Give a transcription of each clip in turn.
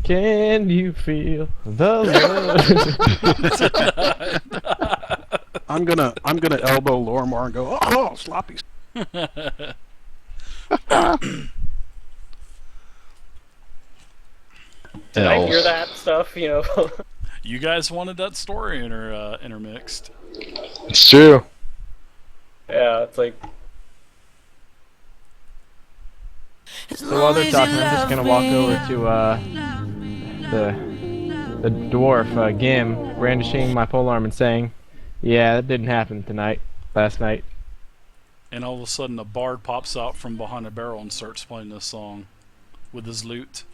Can you feel the love? I'm gonna elbow Lormar and go, oh, sloppy. Did I hear that stuff? You guys wanted that story intermixed. It's true. Yeah, it's like. So while they're talking, I'm just gonna walk over to the dwarf Gim, brandishing my polearm and saying, "Yeah, that didn't happen last night." And all of a sudden, a bard pops out from behind a barrel and starts playing this song with his lute.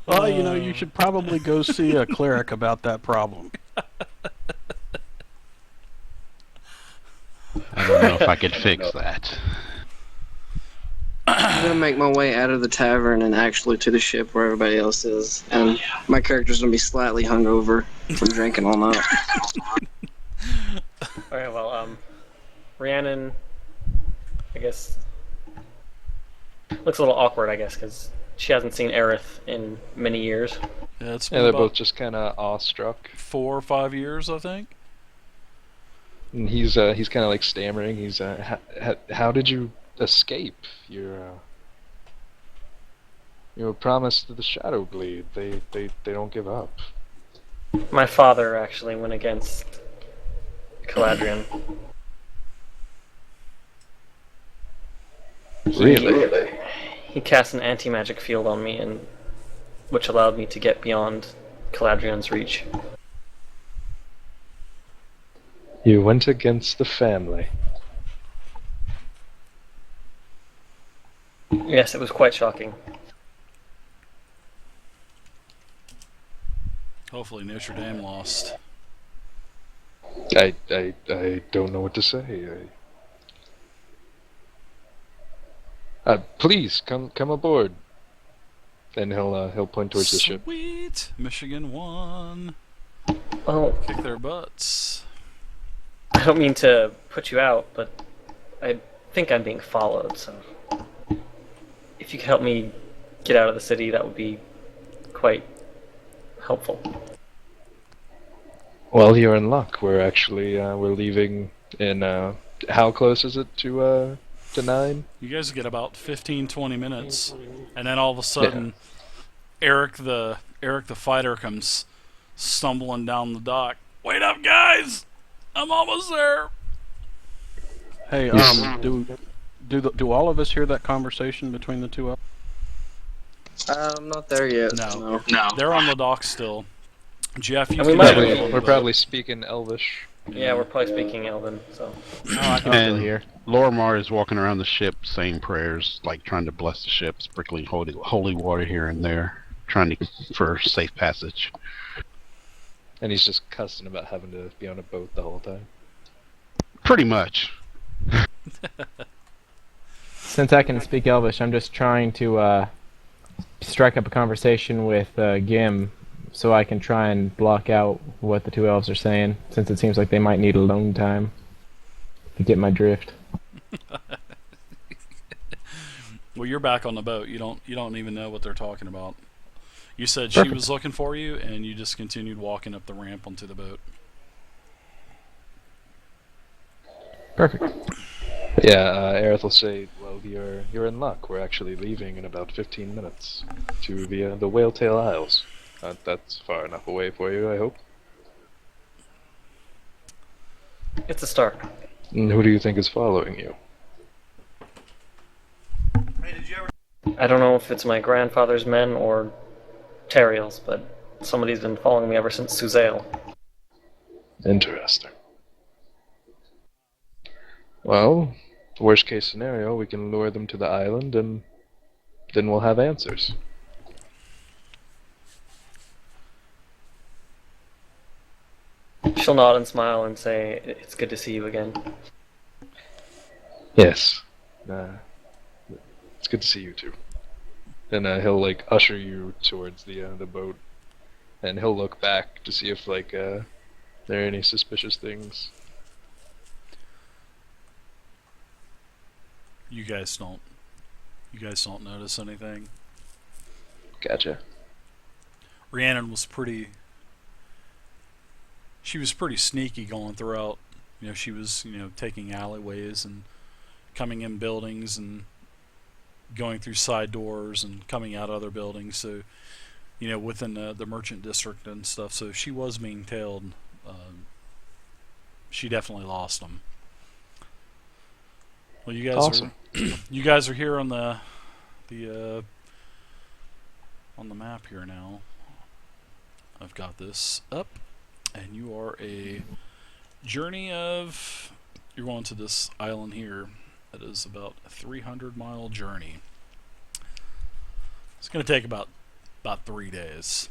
Well, you should probably go see a cleric about that problem. I don't know if I could fix that. I'm gonna make my way out of the tavern and actually to the ship where everybody else is, and my character's gonna be slightly hungover from drinking all night. Okay, well, Rhiannon, I guess, looks a little awkward, I guess, because she hasn't seen Aerith in many years. Yeah, it's Yeah, been they're about both just kind of awestruck. 4 or 5 years, I think. And he's kind of like stammering. He's how did you escape? You were promised the Shadowbleed. They don't give up. My father actually went against Caladrian. Really? He cast an anti-magic field on me, which allowed me to get beyond Caladrian's reach. You went against the family. Yes, it was quite shocking. Hopefully Notre Dame lost. I don't know what to say. Please come aboard. And he'll point towards the ship. Sweet! Michigan won. Well, Kick their butts. I don't mean to put you out, but I think I'm being followed, so if you could help me get out of the city, that would be quite helpful. Well, you're in luck. We're actually we're leaving in how close is it to 9? You guys get about 15-20 minutes, and then all of a sudden, Eric the fighter comes stumbling down the dock. Wait up, guys! I'm almost there. Hey, do all of us hear that conversation between the two of us? I'm not there yet. No. They're on the dock still. Jeff, you And we can might- get on the We're boat. probably speaking Elvish. Yeah, we're probably speaking Elven, so. And Lormar is walking around the ship saying prayers, like trying to bless the ship, sprinkling holy water here and there, trying to for safe passage. And he's just cussing about having to be on a boat the whole time. Pretty much. Since I can speak Elvish, I'm just trying to strike up a conversation with Gim so I can try and block out what the two elves are saying, since it seems like they might need alone time to get my drift. Well, you're back on the boat. You don't even know what they're talking about. You said she Perfect. was looking for you, and you just continued walking up the ramp onto the boat. Perfect. Yeah, Aerith will say, well, you're in luck. We're actually leaving in about 15 minutes to the Whaletail Isles. That's far enough away for you, I hope. It's a start. And who do you think is following you? I don't know if it's my grandfather's men or Teriel's, but somebody's been following me ever since Suzail. Interesting. Well, worst case scenario, we can lure them to the island and then we'll have answers. She'll nod and smile and say, "It's good to see you again." Yes. It's good to see you too. And he'll like usher you towards the boat, and he'll look back to see if there any suspicious things. You guys don't notice anything. Gotcha. Rhiannon was pretty sneaky going throughout. She was, taking alleyways and coming in buildings and going through side doors and coming out other buildings. So, within the merchant district and stuff. So she was being tailed. She definitely lost them. Well, you guys Awesome. you guys are here on the map here now. I've got this up, and you are a journey of. You're going to this island here. That is about a 300-mile journey. It's going to take about 3 days.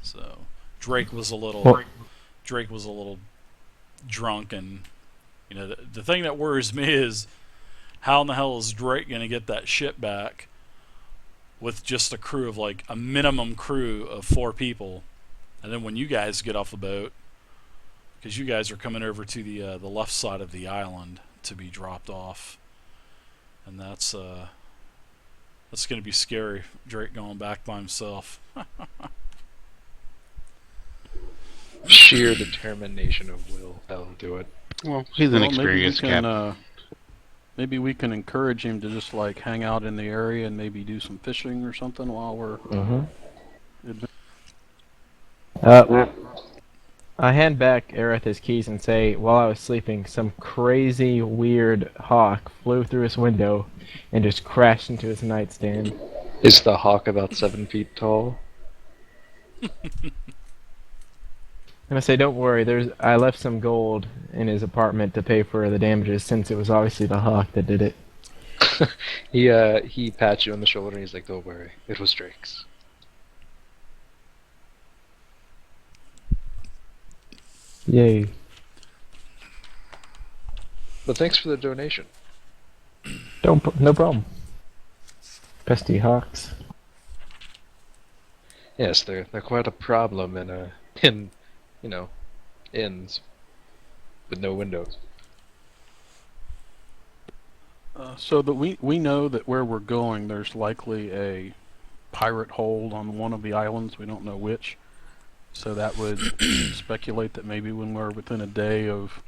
So Drake was a little drunk, and the thing that worries me is how in the hell is Drake going to get that ship back with just a crew of like a minimum crew of 4 people, and then when you guys get off the boat, because you guys are coming over to the left side of the island to be dropped off, and that's going to be scary. Drake going back by himself. Sheer determination of will. That'll do it. Well, he's an Well, experienced captain. Maybe we can encourage him to just like hang out in the area and maybe do some fishing or something while we're. I hand back Aerith his keys and say, while I was sleeping, some crazy, weird hawk flew through his window and just crashed into his nightstand. Is the hawk about 7 feet tall? And I say, don't worry, I left some gold in his apartment to pay for the damages, since it was obviously the hawk that did it. He pats you on the shoulder and he's like, don't worry, it was Drake's. Yay. But thanks for the donation. No problem. Pesty hawks. Yes, they're quite a problem in inns with no windows. So that we know that where we're going, there's likely a pirate hold on one of the islands. We don't know which. So that would speculate that maybe when we're within a day of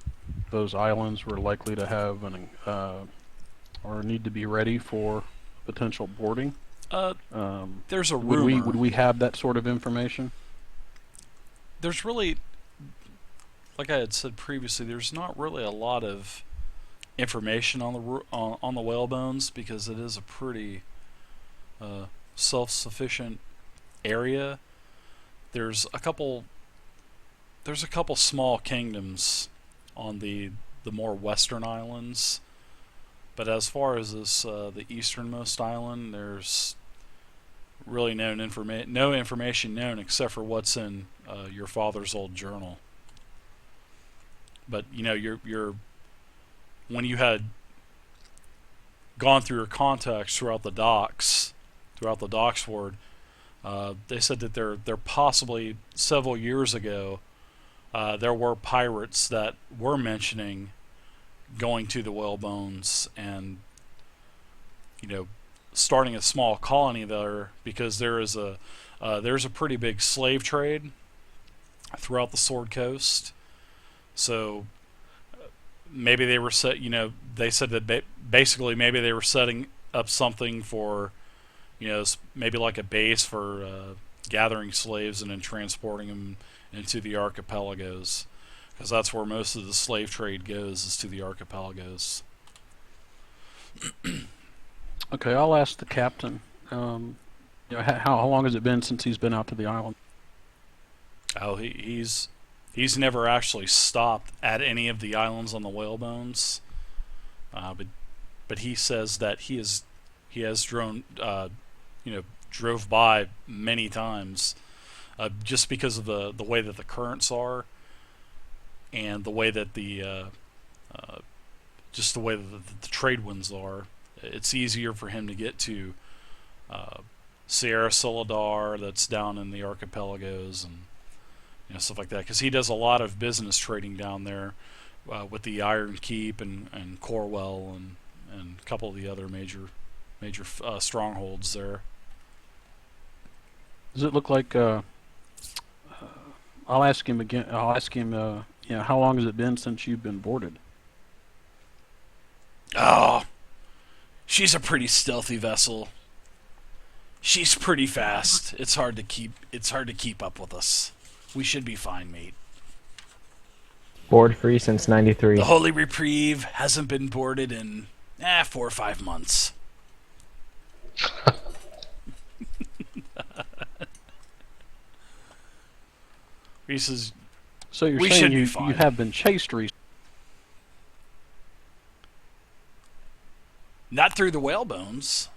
those islands, we're likely to have or need to be ready for potential boarding. There's a rumor. Would we have that sort of information? There's really, like I had said previously, there's not really a lot of information on the whalebones, because it is a pretty self-sufficient area. There's a couple small kingdoms on the more western islands, but as far as this the easternmost island, there's really no information known except for what's in your father's old journal. But you're when you had gone through your contacts throughout the docks ward, they said that there possibly several years ago there were pirates that were mentioning going to the whalebones and starting a small colony there, because there's a pretty big slave trade throughout the Sword Coast. So maybe they were they said that basically maybe they were setting up something for maybe like a base for gathering slaves and then transporting them into the archipelagos, because that's where most of the slave trade goes, is to the archipelagos. Okay, I'll ask the captain. How long has it been since he's been out to the island? Oh, he's never actually stopped at any of the islands on the whalebones, but he says that he has drove by many times, just because of the way that the currents are, and the way that the trade winds are. It's easier for him to get to Sierra Solidar, that's down in the archipelagos, and stuff like that, because he does a lot of business trading down there with the Iron Keep and Corwell and a couple of the other major strongholds there. Does it look like? I'll ask him again. I'll ask him. How long has it been since you've been boarded? Oh, she's a pretty stealthy vessel. She's pretty fast. It's hard to keep up with us. We should be fine, mate. Board free since '93. The Holy Reprieve hasn't been boarded in 4 or 5 months. He says, So you're We saying should be you fine. have been chased recently? not through the whalebones,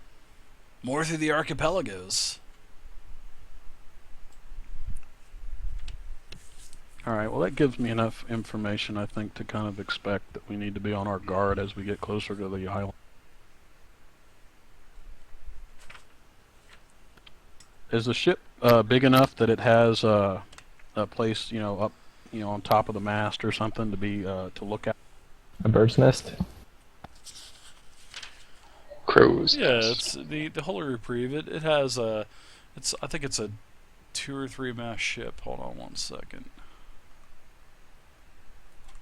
more through the archipelagos. All right. Well, that gives me enough information, I think, to kind of expect that we need to be on our guard as we get closer to the island. Is the ship big enough that it has a place, up, on top of the mast or something to be to look at? A bird's nest. Crows. Yeah, it's the Holy Reprieve. It has I think it's a 2 or 3 mast ship. Hold on 1 second.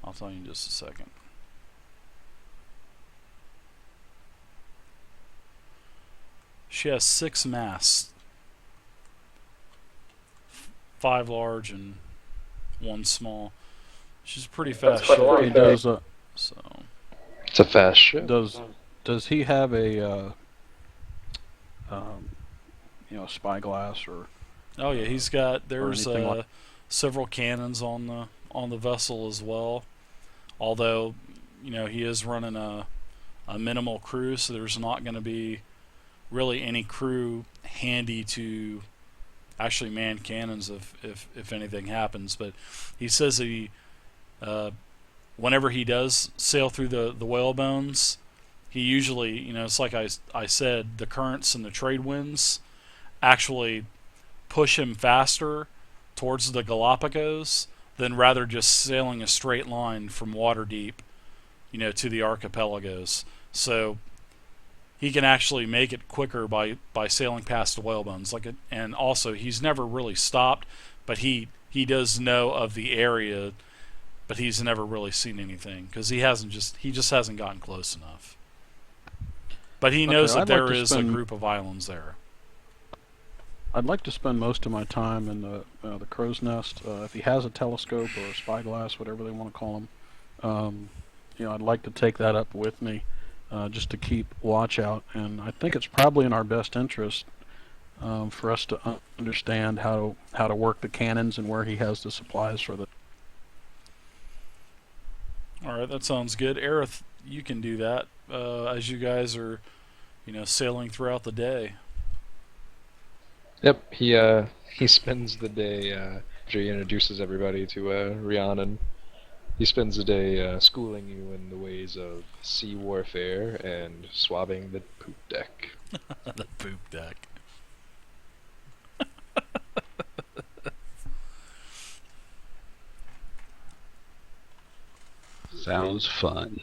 I'll tell you in just a second. She has 6 masts, 5 large and 1 small. She's a pretty fast quite a lot. ship. He does. So It's a fast ship. Does he have a spyglass or? oh yeah, he's got there's anything like- several cannons on the vessel as well. Although, he is running a minimal crew, so there's not going to be really any crew handy to actually man cannons if anything happens. But he says that he, whenever he does sail through the whalebones, he usually, it's like I said, the currents and the trade winds actually push him faster towards the Galapagos than rather just sailing a straight line from Waterdeep, to the archipelagos. So he can actually make it quicker by sailing past the whalebones. And also he's never really stopped, but he does know of the area, but he's never really seen anything because he just hasn't gotten close enough. But he knows that I'd like there to is a spend- group of islands there. I'd like to spend most of my time in the crow's nest. If he has a telescope or a spyglass, whatever they want to call them, I'd like to take that up with me, just to keep watch out. And I think it's probably in our best interest for us to understand how to work the cannons and where he has the supplies for the. All right, that sounds good. Aerith, you can do that as you guys are, sailing throughout the day. Yep, he spends the day after he introduces everybody to Rhiannon. He spends the day schooling you in the ways of sea warfare and swabbing the poop deck. The poop deck. Sounds fun.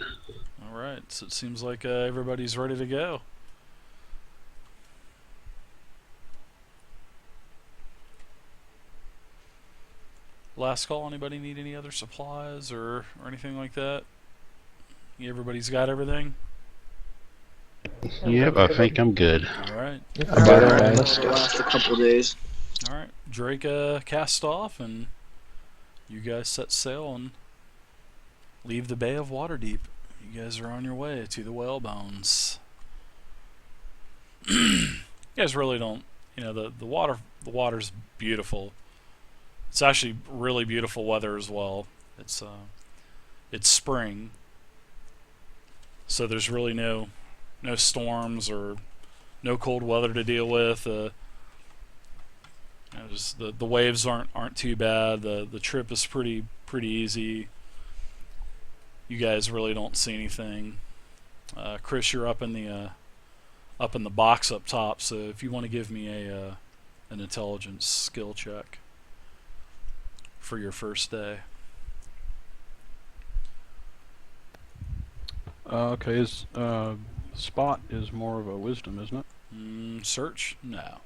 All right, so it seems like everybody's ready to go. Last call. Anybody need any other supplies or anything like that? Everybody's got everything. Yep, I think I'm good. All right, I got it, It'll guys. last a couple of days. all right. Drake cast off, and you guys set sail and leave the Bay of Waterdeep. You guys are on your way to the Whalebones. You guys really don't, the water's beautiful. It's actually really beautiful weather as well. It's spring, so there's really no storms or no cold weather to deal with. Just the waves aren't too bad. The trip is pretty easy. You guys really don't see anything. Chris, you're up in the box up top. So if you want to give me an intelligence skill check. for your first day. Okay, spot is more of a wisdom, isn't it? Search? No.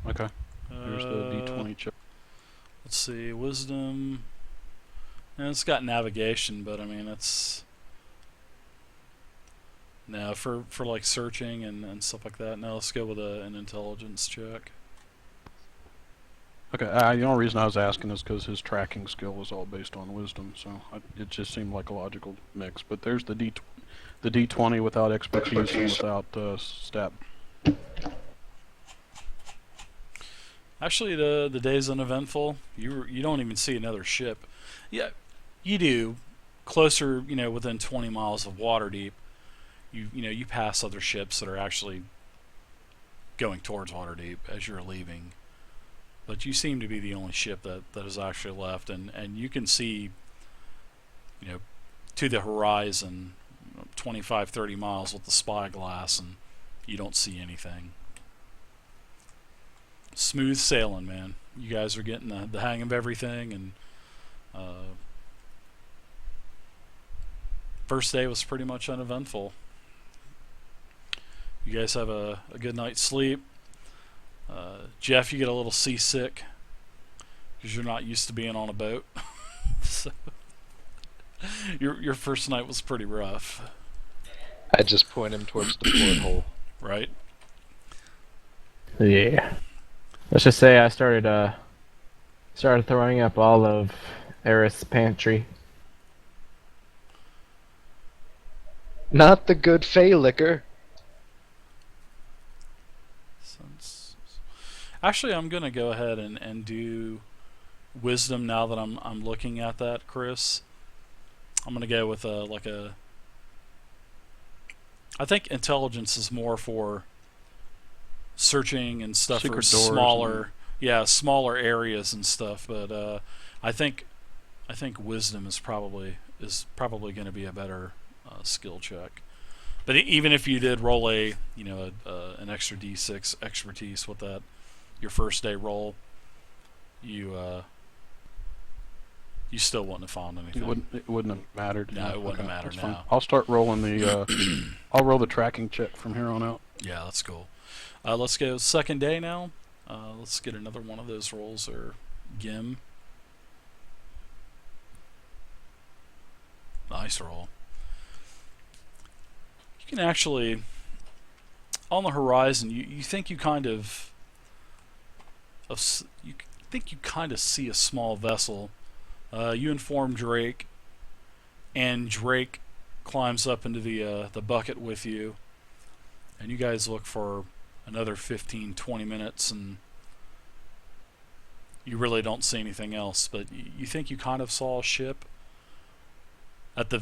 Okay. Here's the D20 check. Let's see, wisdom. And it's got navigation, but I mean it's no for like searching and stuff like that. No, let's go with an intelligence check. Okay, the only reason I was asking is because his tracking skill was all based on wisdom, so it just seemed like a logical mix. But there's the D20 without expertise and without stat. Actually, the day's uneventful. You don't even see another ship. Yeah, you do. Closer, within 20 miles of Waterdeep, you pass other ships that are actually going towards Waterdeep as you're leaving. But you seem to be the only ship that is actually left, and you can see, to the horizon, 25, 30 miles with the spyglass, and you don't see anything. Smooth sailing, man. You guys are getting the hang of everything, and first day was pretty much uneventful. You guys have a good night's sleep. Jeff, you get a little seasick because you're not used to being on a boat. So your first night was pretty rough. I just point him towards the porthole. Right? Yeah. Let's just say I started throwing up all of Eris' pantry. Not the good Fey liquor. Actually, I'm gonna go ahead and do wisdom now that I'm looking at that, Chris. I'm gonna go with I think intelligence is more for searching and stuff for Secret doors smaller, smaller areas and stuff. But I think wisdom is probably going to be a better skill check. But even if you did roll an extra D6 expertise with that your first day roll, you still wouldn't have found anything. It wouldn't have mattered. No, it wouldn't have mattered that's fine. now. I'll start rolling I'll roll the tracking check from here on out. Yeah, that's cool. Let's go second day now. Let's get another one of those rolls, or Gim. Nice roll. You can actually, on the horizon, you think you kind of see a small vessel. You inform Drake, and Drake climbs up into the bucket with you, and you guys look for another 15-20 minutes, and you really don't see anything else. But you think you kind of saw a ship at the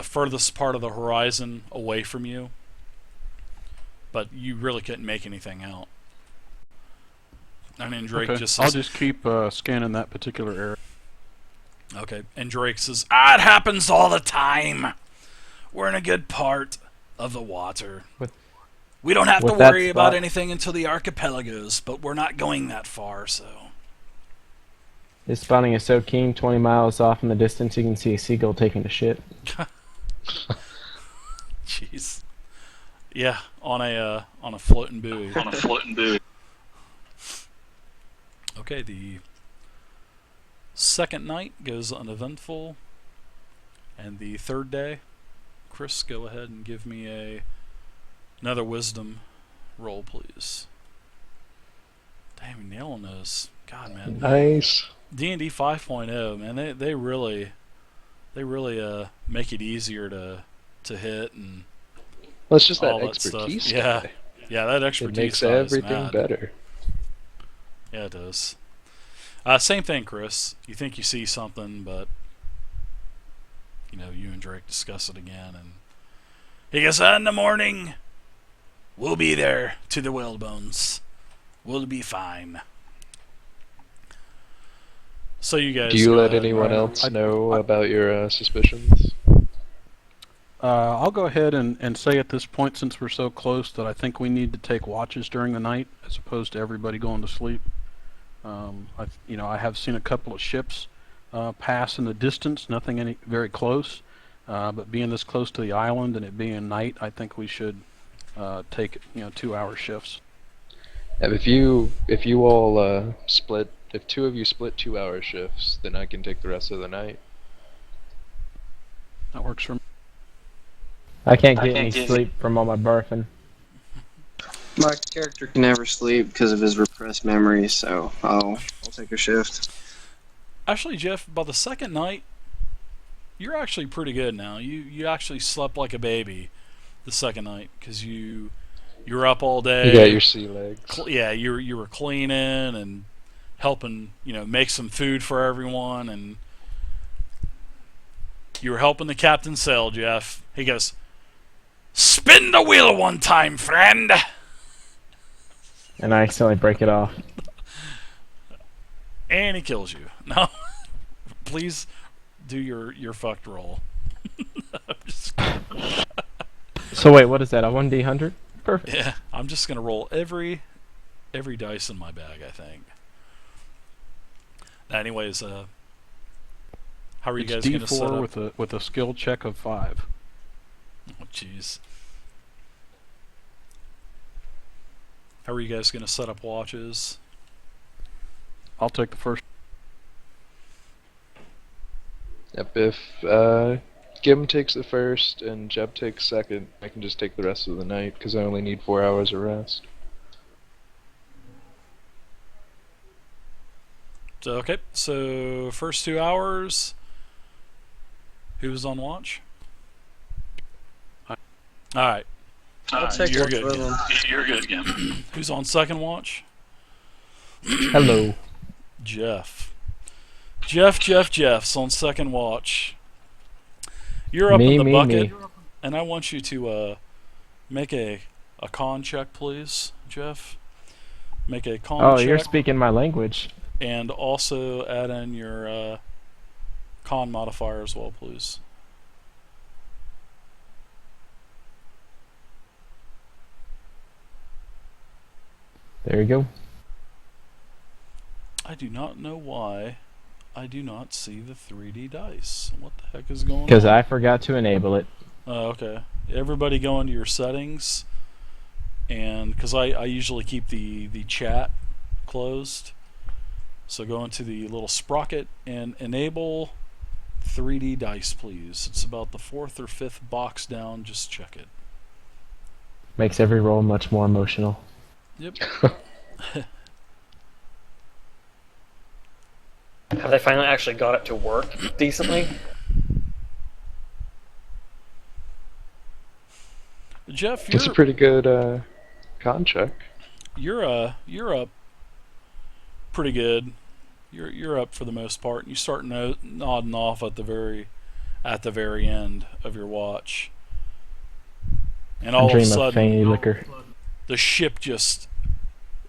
furthest part of the horizon away from you, but you really couldn't make anything out. And then Drake just says, I'll just keep scanning that particular area. Okay, and Drake says, it happens all the time. We're in a good part of the water. We don't have to worry about anything until the archipelagos, but we're not going that far, so. His spawning is so keen, 20 miles off in the distance, you can see a seagull taking a shit. Jeez. Yeah, on a floating buoy. On a floating buoy. Okay, the second night goes uneventful, and the third day, Chris, go ahead and give me another wisdom roll, please. Damn, nailing those. God, man. Nice. D&D 5.0, man, they really make it easier to hit and well, it's just all that that expertise. stuff. Guy. Yeah, that It expertise makes guy is everything mad. better. Yeah, it does. Same thing, Chris. You think you see something, but you and Drake discuss it again, and he goes, in the morning, we'll be there to the Whalebones. We'll be fine. So you guys. Do you go let ahead and anyone roll. else know about your suspicions? I'll go ahead and say at this point, since we're so close, that I think we need to take watches during the night as opposed to everybody going to sleep. I have seen a couple of ships pass in the distance, nothing any very close, but being this close to the island and it being night, I think we should take 2-hour shifts. If you all split, if two of you split 2-hour shifts, then I can take the rest of the night. That works for me. I can't get any sleep from all my barfing. My character can never sleep because of his repressed memories, so I'll take a shift. Actually, Jeff, by the second night, you're actually pretty good now. You actually slept like a baby the second night because you were up all day. You got your sea legs. Yeah, you were cleaning and helping, make some food for everyone, and you were helping the captain sail, Jeff. He goes, "Spin the wheel one time, friend." And I accidentally break it off. And he kills you. No. Please do your fucked roll. I'm just So wait, what is that? A 1d100? Perfect. Yeah, I'm just gonna roll every dice in my bag, I think. Anyways, how are you guys gonna set up? D4 with a skill check of 5. Oh, jeez. How are you guys gonna set up watches? I'll take the first. Yep, if Gim takes the first and Jeb takes second, I can just take the rest of the night because I only need 4 hours of rest. So okay, so first 2 hours. Who's on watch? All right. I'll take you're one good. for them. You're good again. Who's on second watch? Hello. Jeff. Jeff's on second watch. You're up Me, in the me, bucket, me. and I want you to make a con check, please, Jeff. Make a con Oh, check, you're speaking my language. and also add in your con modifier as well, please. There you go. I do not know why I do not see the 3D dice. What the heck is going on? Because I forgot to enable it. Oh, okay. Everybody go into your settings, and because I usually keep the chat closed, so go into the little sprocket and enable 3D dice, please. It's about the 4th or 5th box down. Just check it. Makes every roll much more emotional. Yep. Have they finally actually got it to work decently? Jeff, It's a pretty good con check. you're up pretty good. You're up for the most part. You start nodding off at the very end of your watch, and all of a Dream of sudden fangy liquor. the ship just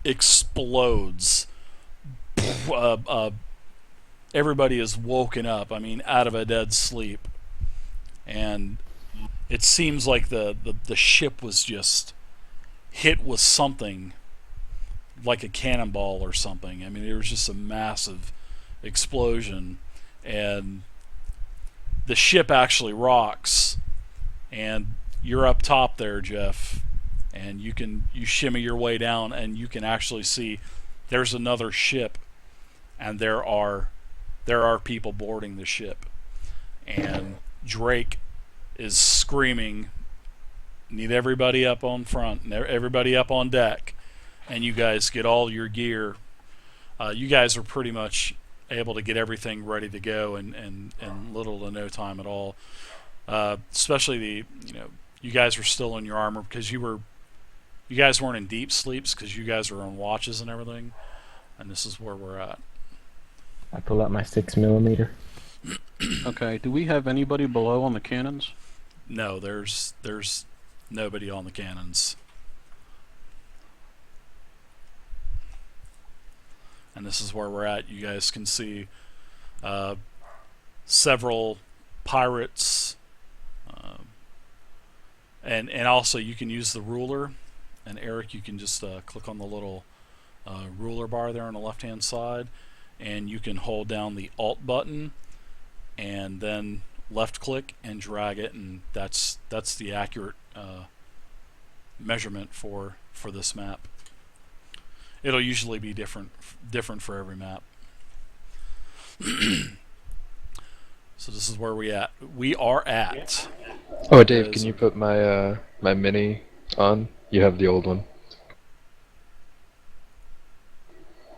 explodes. Everybody is woken up. I mean, out of a dead sleep, and it seems like the ship was just hit with something like a cannonball or something. I mean, there was just a massive explosion, and the ship actually rocks, and you're up top there, Jeff, and you shimmy your way down, and you can actually see there's another ship, and there are people boarding the ship, and Drake is screaming, "Need everybody up on front, and everybody up on deck," and you guys get all your gear. You guys are pretty much able to get everything ready to go in little to no time at all. Especially you guys were still in your armor because you guys weren't in deep sleeps because you guys were on watches and everything, and this is where we're at. I pull out my 6mm. Okay, do we have anybody below on the cannons? No, there's nobody on the cannons. And this is where we're at. You guys can see several pirates And also you can use the ruler. And Eric, you can just click on the little ruler bar there on the left-hand side, and you can hold down the Alt button, and then left-click and drag it, and that's the accurate measurement for this map. It'll usually be different for every map. So this is where we are at. Oh, Dave, can you put my my mini on? You have the old one.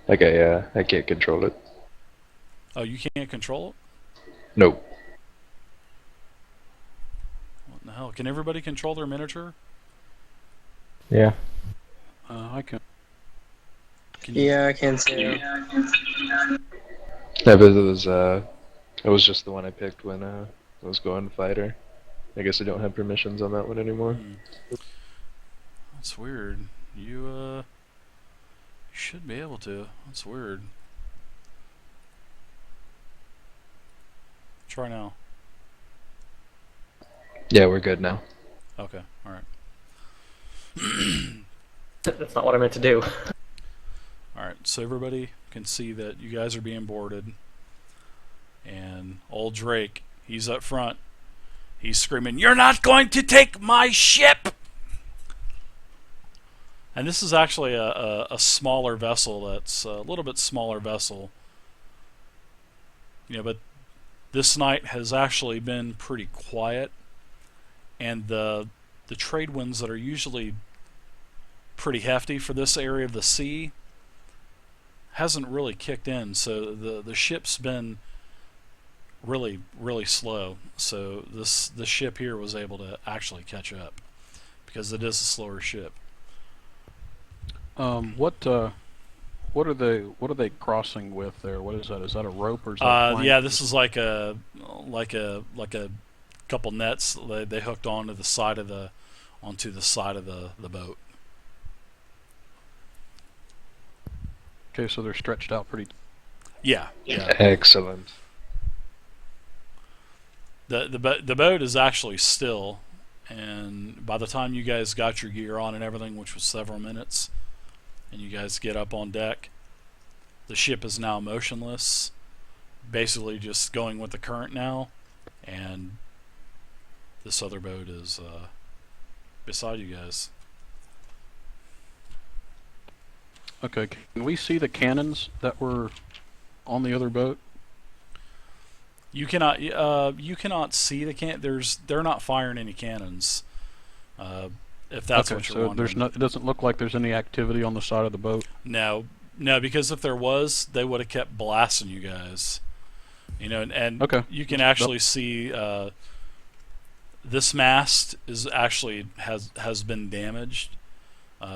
Okay, I can't control it. Oh, you can't control it? Nope. What the hell? Can everybody control their miniature? Yeah. I can. Can you? Yeah, I can see it. Yeah, but it was just the one I picked when I was going fighter. I guess I don't have permissions on that one anymore. That's weird. You should be able to. That's weird. Try now. Yeah, we're good now. Okay, alright. That's not what I meant to do. Alright, so everybody can see that you guys are being boarded. And old Drake, he's up front. He's screaming, "You're not going to take my ship!" And this is actually a smaller vessel. That's a little bit smaller vessel. You know, but this night has actually been pretty quiet. And the trade winds that are usually pretty hefty for this area of the sea hasn't really kicked in. So the ship's been really slow. So this ship here was able to actually catch up because it is a slower ship. What are they crossing with there? What is that? Is that a rope or is that a plank? Yeah, this is like a couple nets they hooked onto the side of the boat. Okay, so they're stretched out pretty. Yeah. Excellent. The boat is actually still, and by the time you guys got your gear on and everything, which was several minutes, and you guys get up on deck, the ship is now motionless, basically just going with the current now, and this other boat is beside you guys. Okay, can we see the cannons that were on the other boat? You cannot see the they're not firing any cannons. If that's okay, what you're so wondering. it doesn't look like there's any activity on the side of the boat. No, because if there was, they would have kept blasting you guys. You know, and Okay. you can actually see this mast is actually has been damaged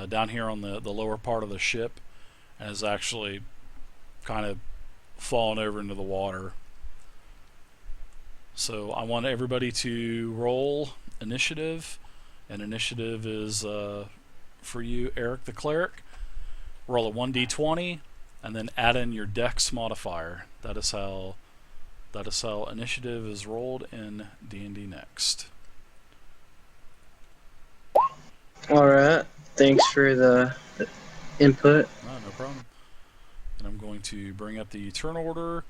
down here on the lower part of the ship, and has actually kind of fallen over into the water. So I want everybody to roll initiative, and initiative is for you, Eric the Cleric. Roll a 1d20, and then add in your Dex modifier. That is how initiative is rolled in D&D Next. Alright, thanks for the input. No problem. And I'm going to bring up the turn order,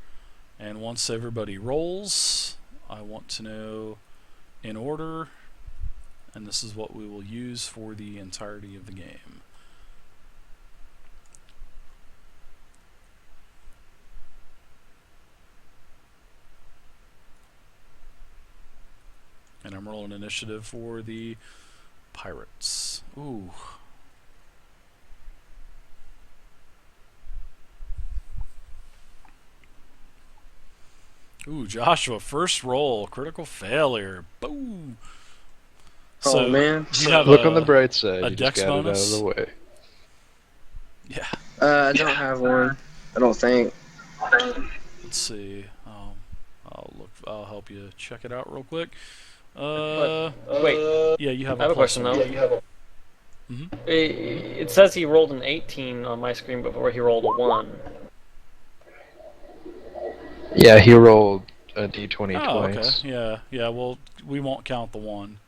and once everybody rolls, I want to know in order, and this is what we will use for the entirety of the game. And I'm rolling initiative for the pirates. Ooh. Ooh, Joshua, first roll, critical failure. Boom. Oh, man. You have Look on the bright side. a You dex just got bonus? it out of the way. Yeah. I don't have one. I don't think. Let's see. I'll help you check it out real quick. Wait, Yeah, you have I have a plus question one. though. Mhm. It says he rolled an 18 on my screen before he rolled a 1. Yeah, he rolled a d20 Oh, twice. okay. Yeah. Well, we won't count the one.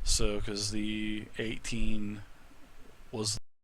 So, because the 18 was